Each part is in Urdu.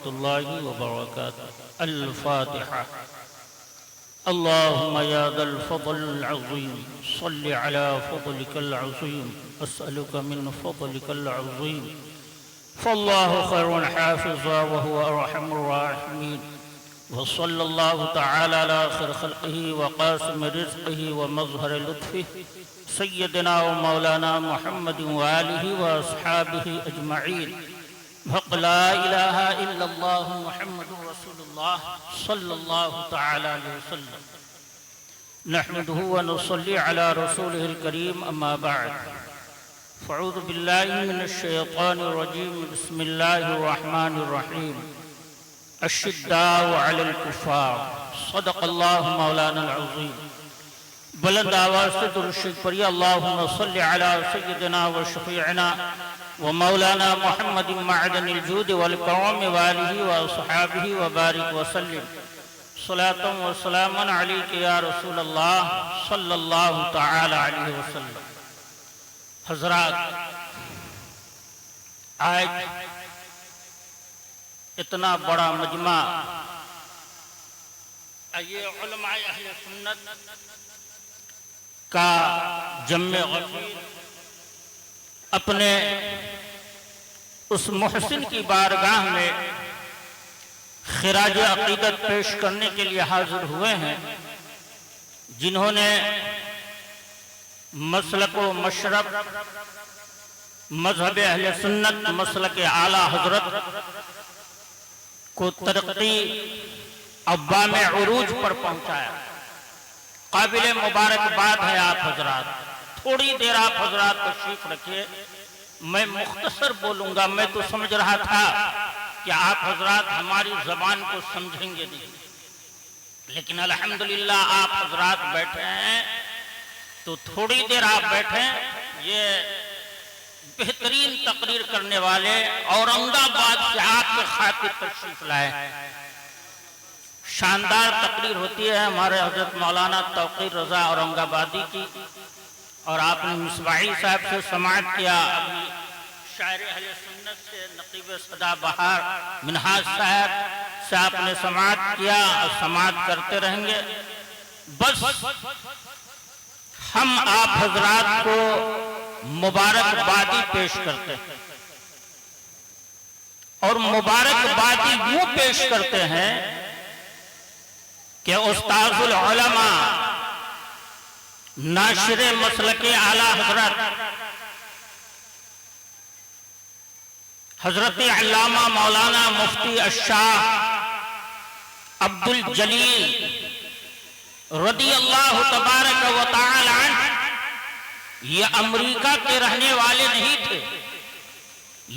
ورحمة الله وبركاته. الفاتحة. اللهم يا ذا الفضل العظيم صل على فضلك العظيم أسألك من فضلك العظيم فالله خير حافظا وهو أرحم الراحمين. وصلى الله تعالى على خير خلقه وقاسم رزقه ومظهر لطفه سيدنا ومولانا محمد وآله وأصحابه أجمعين. حق لا إله إلا الله محمد رسول الله صلى الله تعالى عليه وسلم. نحمده ونصلي على رسوله الكريم. أما بعد فأعوذ بالله من الشيطان الرجيم. بسم الله الرحمن الرحيم. الشداء على الكفار. صدق الله مولانا العظيم. بلند آواز سے درود شریف پڑھیے. اللهم صل على سيدنا وشفيعنا ومولانا محمد معدن الجود والكرم وآله وأصحابه وبارك وسلم. صلاة وسلاما عليك يا رسول الله صلى الله تعالى عليه وسلم. حضرات، آج اتنا بڑا مجمع یہ علماء اہل سنت کا جمع غفیر اپنے اس محسن کی بارگاہ میں خراج عقیدت پیش کرنے کے لیے حاضر ہوئے ہیں، جنہوں نے مسلک و مشرب مذہب اہل سنت مسلک اعلیٰ حضرت کو ترقی ابام عروج پر پہنچایا. قابل مبارکباد ہے آپ حضرات. تھوڑی دیر آپ حضرات تشریف رکھیے، میں مختصر بولوں گا. میں تو سمجھ رہا تھا کہ آپ حضرات ہماری زبان کو سمجھیں گے نہیں، لیکن الحمدللہ آپ حضرات بیٹھے ہیں تو تھوڑی دیر آپ بیٹھیں. یہ بہترین تقریر کرنے والے اورنگ آباد سے آپ کے خاطر تشریف لائے. شاندار تقریر ہوتی ہے ہمارے حضرت مولانا توقیر رضا اورنگ آبادی کی، اور آپ نے مصباحی صاحب سے سماعت کیا. ابھی شاعر اہل سنت سے نقیب صدا بہار منہاج صاحب سے آپ نے سماعت کیا اور سماعت کرتے رہیں گے. بس ہم آپ حضرات کو مبارکبادی پیش کرتے ہیں، اور مبارکبادی یوں پیش کرتے ہیں کہ استاذ العلماء ناشر مسلک اعلیٰ حضرت حضرت علامہ مولانا مفتی الشاہ عبدالجلیل رضی اللہ تبارک و تعالی عنہ یہ امریکہ کے رہنے والے نہیں تھے،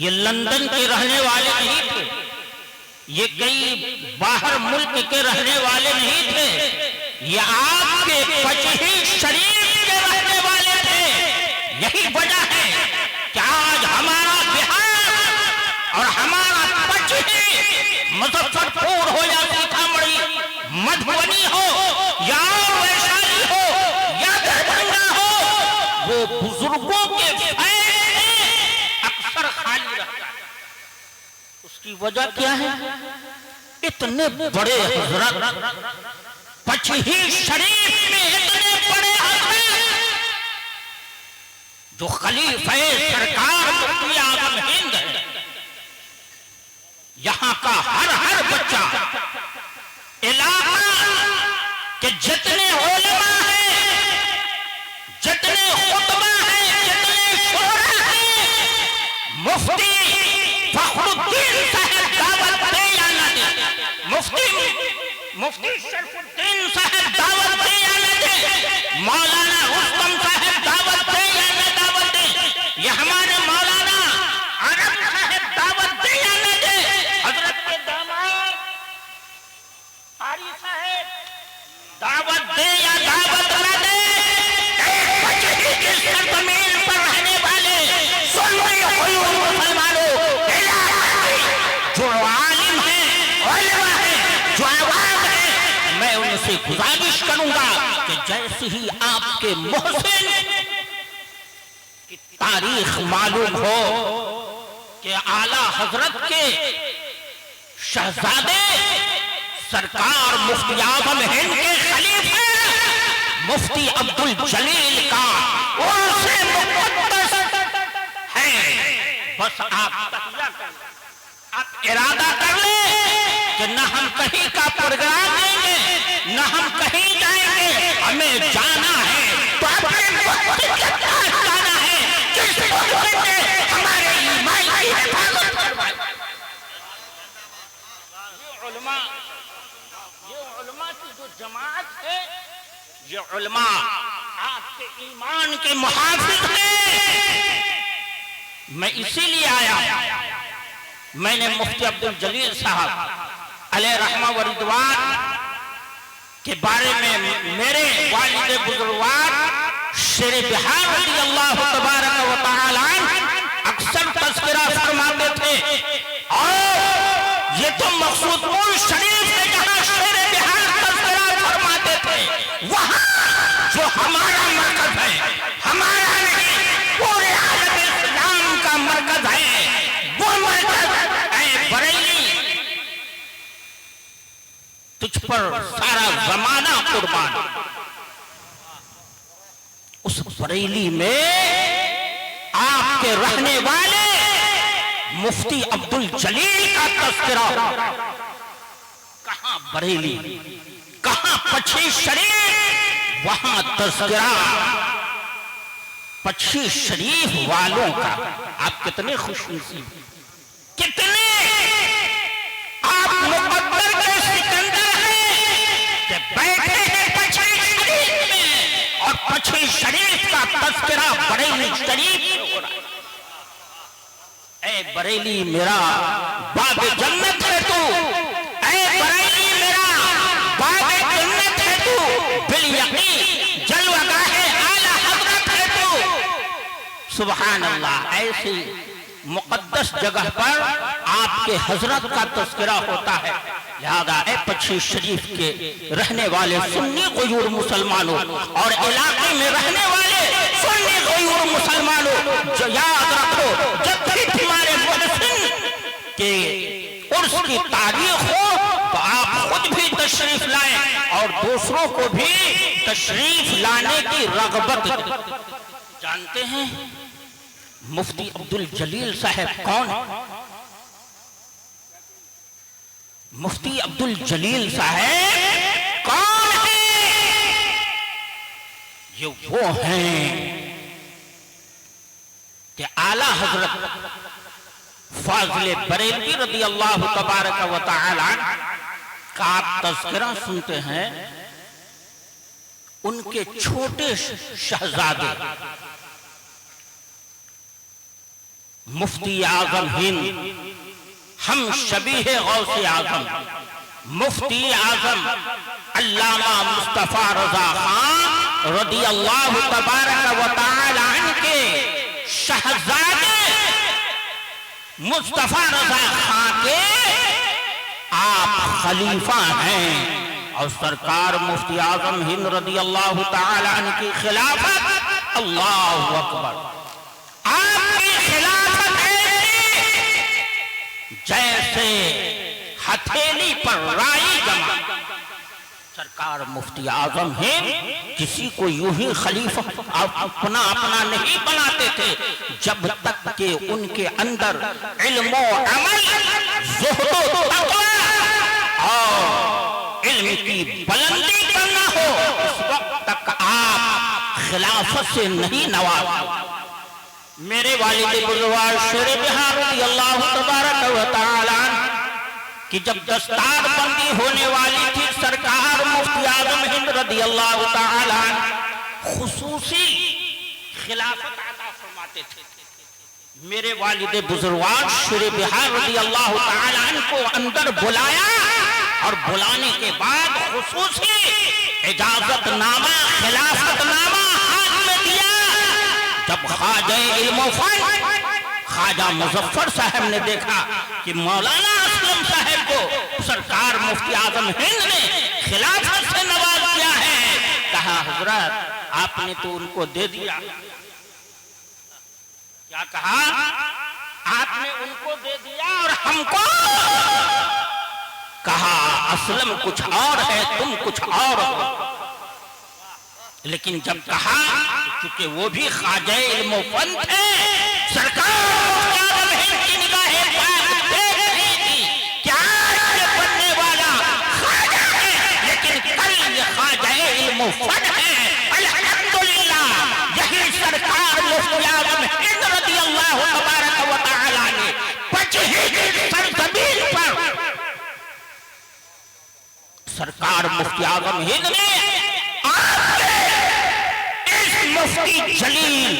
یہ لندن کے رہنے والے نہیں تھے، یہ کئی باہر ملک کے رہنے والے نہیں تھے، یہ آپ کے پچہی شریف کے رہنے والے تھے. یہی وجہ ہے کہ آج ہمارا بہار اور ہمارا پچہی مظفرپور ہو یا سیتامڑھی مدھوبنی ہو یا ویشالی ہو یا دربھنگا ہو، وہ بزرگوں کے فیض میں اکثر خالی رہتا ہے. اس کی وجہ کیا ہے؟ اتنے بڑے حضرت پچہی شریف میں اتنے بڑے حضرت جو خلیفہ سرکار مفتی اعظم ہند ہے، یہاں کا ہر بچہ علاقہ کے جتنے علماء ہیں، جتنے خطبہ ہیں، جتنے شعراء ہیں، مفتی فخر الدین صاحب دعوت دے یا نہ دے، مفتی شرف الدین صاحب دعوت دے یا نہ دے، مولانا رستم صاحب دعوت دے یا نہ دعوت دے، یہ ہمارے مولانا عرب صاحب دعوت دے یا نہ دے، حضرت کے داماد قاری صاحب دعوت دے یا دعوت نہ دے، ایک پچہی کی سرزمین پر رہنے والے سنی قلوب مسلمانوں جو عالم ہیں، علماء ہیں، جو عوام ہیں، میں ان سے گزارش کروں گا کہ جیسے ہی آپ کے محسن کی تاریخ معلوم ہو کہ اعلیٰ حضرت کے شہزادے سرکار مفتی اعظم ہند کے خلیفہ مفتی عبدالجلیل کا عرس مقدس ہے۔ بس آپ ارادہ کر لیں کہ نہ ہم کہیں کا پروگرام دیں گے نہ ہم کہیں جائیں گے، ہمیں جانا ہے تو اپنے وقت کے پاس جانا ہے جس وقت میں ہمارے ایمان کی حفاظت کروائی۔ یہ علماء کی جو جماعت ہے، یہ علماء آپ کے ایمان کے محافظ ہیں۔ میں اسی لیے آیا، میں نے مفتی عبدالجلیل صاحب علیہ رحمہ و رضوان کے بارے میں میرے والد بزرگوار شیر بہار رضی اللہ تبارک و تعالی اکثر تذکرہ فرماتے تھے، اور یہ تو مقصود پور شریف میں جہاں شیر بہار تذکرہ فرماتے تھے وہاں جو ہمارا مرکز ہے، ہمارا نہیں پورے عالم اسلام کا مرکز ہے، وہ مرکز اے بریلی تجھ پر سارا زمانہ قربان۔ اس بریلی میں آپ کے رہنے والے مفتی عبدالجلیل کا تذکرہ، کہاں بریلی کہاں پچھی شریف، وہاں تذکرہ پچھی شریف والوں کا۔ آپ کتنے خوش نصیب، کتنے آپ مقدر کے سکندر ہیں کہ بیٹھے ہیں پچھی شریف میں، اور پچھی شریف کا تذکرہ بریلی شریف میں ہو رہا ہے۔ اے بریلی میرا باب جنت ہے تو، اے بریلی میرا باب جنت ہے تو، بالیقین جلوہ گاہ اعلی حضرت ہے تو۔ سبحان اللہ، ایسی مقدس جگہ پر آپ کے حضرت کا تذکرہ ہوتا ہے۔ لہذا اے پچھی شریف کے رہنے والے سنی غیور مسلمانوں اور علاقے میں رہنے والے سنی غیور مسلمانوں، جو یاد رکھو جب بھی تمہارے محسن کے عرس کی تاریخ ہو تو آپ خود بھی تشریف لائیں اور دوسروں کو بھی تشریف لانے کی رغبت۔ جانتے ہیں مفتی عبدالجلیل صاحب کون؟ مفتی عبدالجلیل صاحب کون ہیں؟ یہ وہ ہیں کہ اعلیٰ حضرت فاضل بریلوی رضی اللہ تبارک و تعالی کا آپ تذکرہ سنتے ہیں، ان کے چھوٹے شہزادے مفتی اعظم ہند، ہم شبیہ غوث اعظم مفتی اعظم علامہ مصطفیٰ رضا خان رضی اللہ تبارک و تعالی عنہ کے شہزادے مصطفیٰ رضا خان کے آپ خلیفہ ہیں، اور سرکار مفتی اعظم ہند رضی اللہ تعالی عنہ کی خلافت، اللہ اکبر، آپ کی خلافت جیسے ہتھیلی پر رائی جمع۔ سرکار مفتی اعظم ہند کسی کو یوں ہی خلیفہ اپنا نہیں بناتے تھے جب تک کہ ان کے اندر علم و عمل، زہد و تقوی اور علم کی بلندی کرنا ہو، اس وقت تک آپ خلافت سے نہیں نواز۔ میرے والد بزرگوار شیر بہار رضی اللہ تبارک و تعالی کہ جب دستار بندی ہونے والی تھی، سرکار مفتی اعظم ہند رضی اللہ تعالی خصوصی خلافت عطا فرماتے تھے۔ میرے والد بزرگوار شیر بہار رضی اللہ تعالی عنہ کو اندر بلایا، اور بلانے کے بعد خصوصی اجازت نامہ، خلافت نامہ ہاتھ میں دیا۔ جب خواجہ علم و فن خواجہ مظفر صاحب نے دیکھا کہ مولانا اسلم صاحب کو سرکار مفتی اعظم ہند نے خلافت سے نواز کیا ہے، کہا حضرت آپ نے تو ان کو دے دیا۔ کیا کہا؟ آپ نے ان کو دے دیا اور ہم کو کہا اسلم کچھ اور ہے، تم کچھ اور ہو. لیکن جب کہا چونکہ وہ بھی خواجہ علم و فن تھے، سرکار کی نگاہیں پاک دیکھ رہی تھی کیا یہ بننے والا خواجہ ہے، لیکن کل یہ خواجہ علم و فن ہے. الحمدللہ یہی سرکار مفتی اعظم ہند رضی اللہ تبارک و تعالی نے 25 کی سرزمین پر سرکار مفتی اعظم ہند نے آپ کے اس مفتی جلیل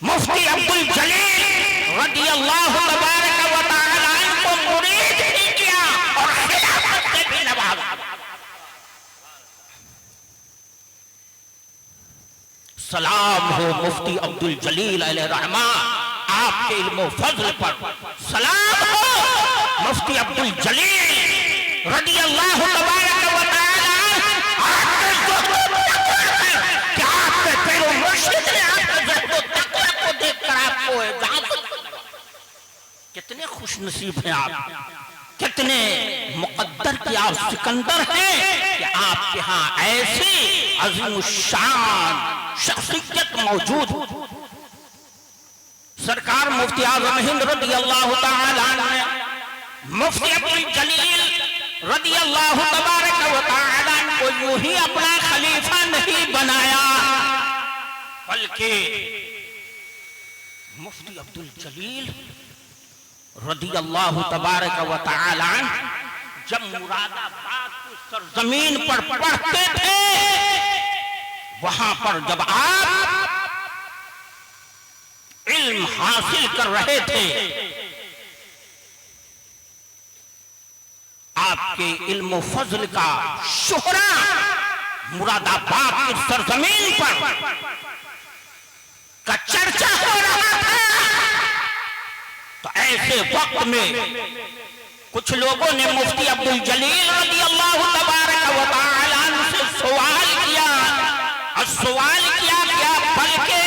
مفتی عبدالجلیل رضی اللہ تبارک و تعالی عنہ کو مرید بھی کیا اور خلافت سے بھی نوازا. سلام ہو مفتی عبدالجلیل علیہ رحمہ آپ کے علم و فضل پر. سلام ہو مفتی عبدالجلیل رضی اللہ تبارک و تعالی آپ کے زہد و تقوی پر کہ آپ کے پیر و مرشد نے آپ کے زہد و تقوی کو دیکھ کر آپ کو اجازت. کتنے خوش نصیب ہیں آپ، کتنے مقدر کہ آپ سکندر ہیں کہ آپ کے ہاں ایسی عظیم الشان شخصیت موجود. سرکار مفتی اعظم ہند رضی اللہ تعالی عنہ نے مفتی عبدالجلیل رضی اللہ تبارک و تعالی عنہ کو یوں ہی اپنا خلیفہ نہیں بنایا، بلکہ مفتی عبدالجلیل رضی اللہ تبارک و تعالی عنہ جب مراد آباد کی سرزمین پر پڑھتے تھے، وہاں پر جب آپ علم حاصل کر رہے تھے، آپ کے علم و فضل کا شہرا مراد آباد کی سرزمین پر کا چرچا ہو رہا تھا. تو ایسے وقت میں کچھ لوگوں نے مفتی عبدالجلیل رضی اللہ تبارک و تعالی عنہ سے سوال کیا، اور سوال کیا بلکہ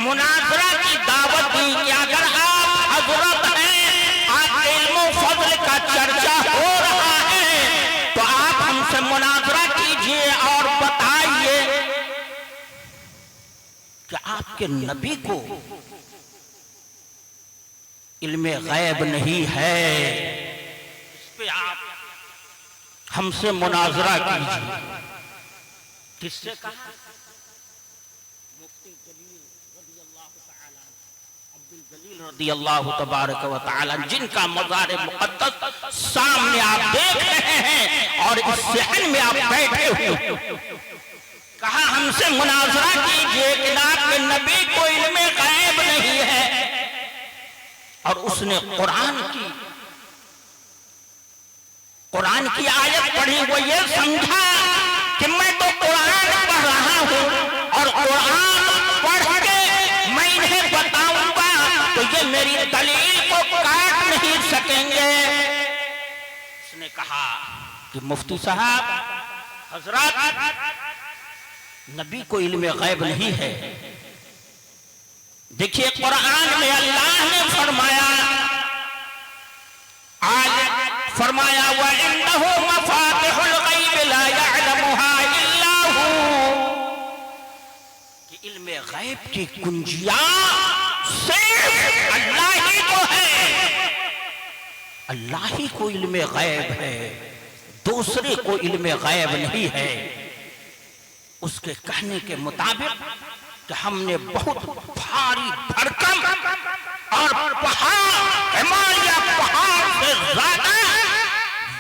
مناظرہ کی دعوت دی کہ اگر آپ حضرت ہیں، آپ کے علم و فضل کا چرچا ہو رہا ہے، تو آپ ہم سے مناظرہ کیجئے اور بتائیے کہ آپ کے نبی کو علم غیب نہیں ہے. اس پہ آپ ہم سے مناظرہ کیجئے. کس سے کہا؟ مفتی جلیل رضی اللہ تعالی عبدالجلیل رضی اللہ تبارک و تعالی جن کا مزار مقدس سامنے آپ دیکھ رہے ہیں اور اس صحن میں آپ بیٹھے ہوئے. کہا ہم سے مناظرہ کیجئے کہ آپ کے نبی کو علم غیب نہیں ہے. اور اس نے قرآن کی آیت پڑھی، وہ یہ سمجھا کہ میں تو قرآن پڑھ رہا ہوں اور قرآن پڑھ کے میں انہیں بتاؤں گا تو یہ میری دلیل کو کاٹ نہیں سکیں گے. اس نے کہا کہ مفتی صاحب حضرات، نبی کو علم غیب نہیں ہے. دیکھیے قرآن میں اللہ نے فرمایا وَإِنَّهُ مَفَاتِحُ الْغَيْبِ لَا يَعْلَمُهَا إِلَّا هُوَ کہ علم غیب کی کنجیاں صرف اللہ ہی کو ہے. اللہ ہی کو علم غیب ہے، دوسرے کو علم غیب نہیں ہے. اس کے کہنے کے مطابق کہ ہم نے بہت بھاری بھرکم اور ہمالیہ پہاڑ سے زیادہ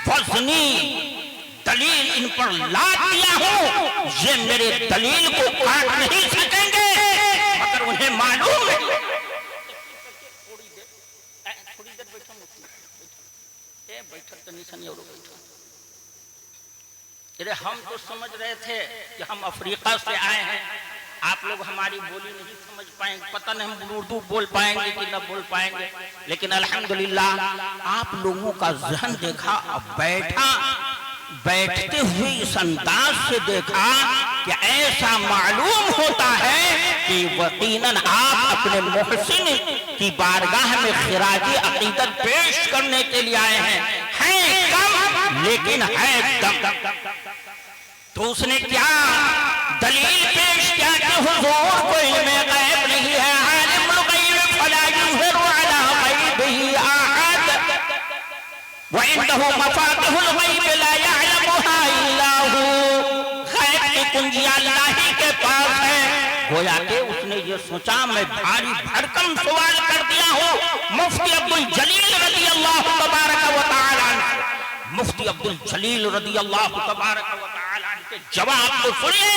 وزنی دلیل ان پر لا دیا ہوں، یہ میرے دلیل کو کاٹ نہیں سکیں گے. مگر انہیں معلوم ہے. تھوڑی دیر بیٹھا ہم تو سمجھ رہے تھے کہ ہم افریقہ سے آئے ہیں، آپ لوگ ہماری بولی نہیں سمجھ پائیں گے، پتہ نہیں ہم اردو بول پائیں گے کہ نہ بول پائیں گے. لیکن الحمدللہ آپ لوگوں کا ذہن دیکھا، بیٹھتے ہوئے اس انداز سے دیکھا کہ ایسا معلوم ہوتا ہے کہ یقیناً آپ اپنے محسن کی بارگاہ میں خراج عقیدت پیش کرنے کے لیے آئے ہیں. کم لیکن ہے دم. تو اس نے کیا دلیل پیش کیا کہ حضور کو علم غیب نہیں ہے. عالم الغیب فلا یظہر علی غیبہ احد وعنده مفاتیح الغیب لا یعلمها الا هو. غیب کی کنجیاں اللہ ہی کے پاس ہے. گویا کہ اس نے یہ سوچا میں بھاری بھرکم سوال کر دیا ہوں. مفتی عبدالجلیل رضی اللہ تبارک و تعالی عنہ, مفتی عبدالجلیل رضی اللہ تبارک و تعالی عنہ کے جواب کو سنیے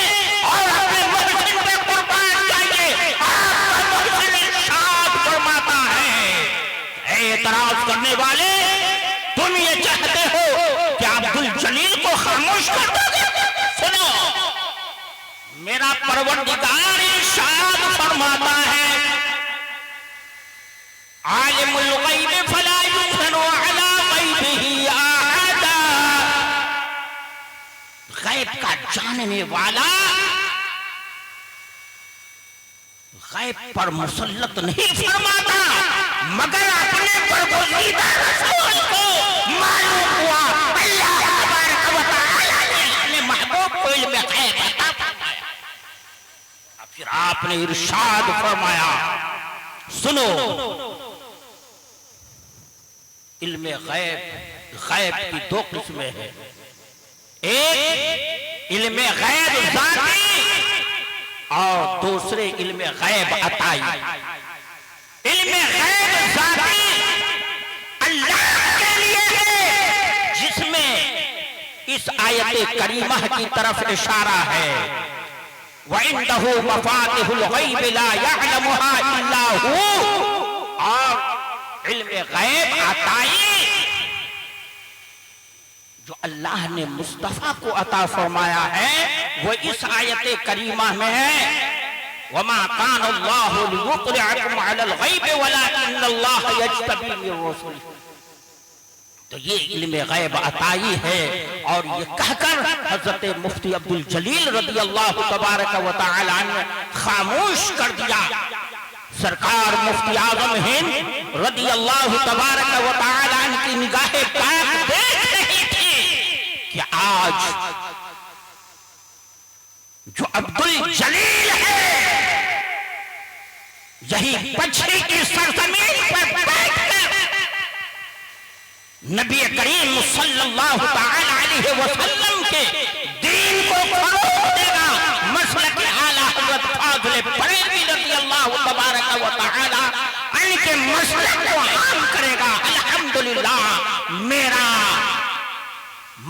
اور اپنے محسن پہ قربان جائیے. آپ کا محسن ارشاد فرماتا ہے اعتراض کرنے والے تم یہ چاہتے ہو کہ عبدالجلیل کو خاموش کر دو گے. سنو, میرا پروردگار ارشاد فرماتا ہے عالم الغیب فلا یظہر علی غیبہ احدا. غیب کا جاننے والا غیب پر مسلط نہیں فرماتا مگر اپنے برگزیدہ رسول کو معلوم ہوا. اللہ تبارک و تعالی نے اپنے محبوب کو علم غیب عطا فرمایا. پھر آپ نے ارشاد فرمایا سنو, علم غیب کی دو قسمیں ہیں. ایک علم غیب ذاتی اور دوسرے علم غیب عطائی. علم غیب ذاتی اللہ کے لیے ہے جس میں اس آیت کریمہ کی طرف اشارہ ہے وَعِنْدَهُ مَفَاتِحُ الْغَيْبِ لَا يَعْلَمُهَا إِلَّا هُوَ. اور علم غیب عطائی جو اللہ نے مصطفیٰ کو عطا فرمایا ہے وہ اس آیت کریمہ میں ہے وَمَا كَانَ اللَّهُ لِيُطْلِعَكُمْ عَلَى الْغَيْبِ وَلَكِنَّ اللَّهَ يَجْتَبِي مِن رُّسُلِهِ. تو یہ علم غیب عطائی ہے. اور یہ کہہ کر حضرت مفتی عبدالجلیل رضی اللہ تبارک و تعالی عنہ خاموش کر دیا. سرکار مفتی اعظم ہند رضی اللہ تبارک و تعالی عنہ کی نگاہ پاک دیکھ رہی تھی کہ آج جو عبدالجلیل ہے یہی پچھلی کی سرزمین پر بیٹھ کر نبی کریم صلی اللہ تعالی علیہ وسلم کے دین کو فروغ دے گا. مسلک اعلیٰ حضرت فاضل بریلوی رضی اللہ تبارک و تعالی عنہ کے مسلک کو عام کرے گا. الحمدللہ میرا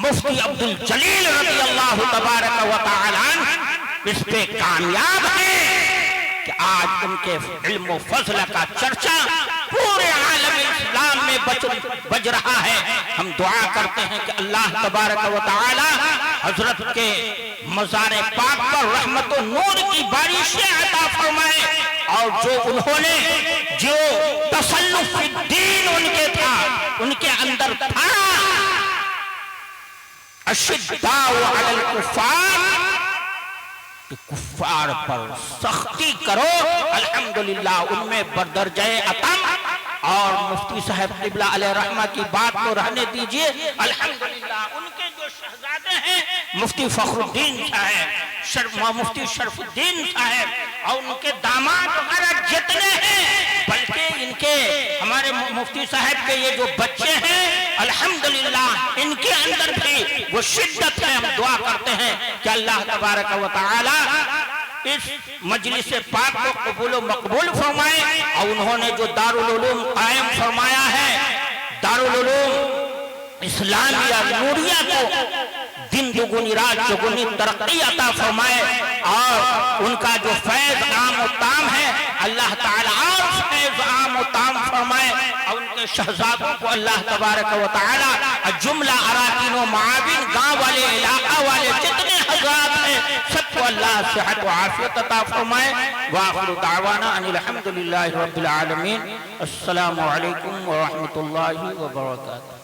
مفتی عبدالجلیل رضی اللہ تبارک و تعالی عنہ اس پہ کامیاب ہے کہ آج ان کے علم و فضل کا چرچا پورے عالم اسلام میں بج رہا ہے. ہم دعا کرتے ہیں کہ اللہ تبارک و تعالی حضرت کے مزار پاک پر رحمت و نور کی بارشیں عطا فرمائے. اور جو انہوں نے جو تسلط فی الدین ان کے تھا, ان کے اندر تھا اشداء علی الکفار, کہ کفار پر سختی کرو. الحمدللہ ان میں بردرجہ اتم. اور مفتی صاحب قبلہ علیہ رحمہ کی بات کو رہنے دیجئے. الحمدللہ ان کے جو شہزادے ہیں مفتی فخر الدین صاحب, مفتی شرف الدین صاحب اور ان کے داماد وغیرہ جتنے ہیں, بلکہ ان کے ہمارے مفتی صاحب کے یہ جو بچے ہیں الحمدللہ ان کے اندر بھی وہ شدت ہے. ہم دعا کرتے ہیں کہ اللہ تبارک و تعالی اس مجلس پاک کو قبول و مقبول فرمائے. اور انہوں نے جو دارالعلوم قائم فرمایا ہے, دارالعلوم اسلامیہ نوریہ کو دن دگنی رات چگنی ترقی عطا فرمائے. اور ان کا جو فیض عام و تام ہے اللہ تعالیٰ اور فیض عام و تام فرمائے. اور ان کے شہزادوں کو اللہ تبارک و تعالیٰ جملہ اراکین و معاون گاؤں والے علاقہ والے جتنے حضرات ہیں سب کو اللہ صحت و عافیت عطا فرمائے. وآخر دعوانا ان الحمدللہ رب العالمین. السلام علیکم ورحمۃ اللہ وبرکاتہ.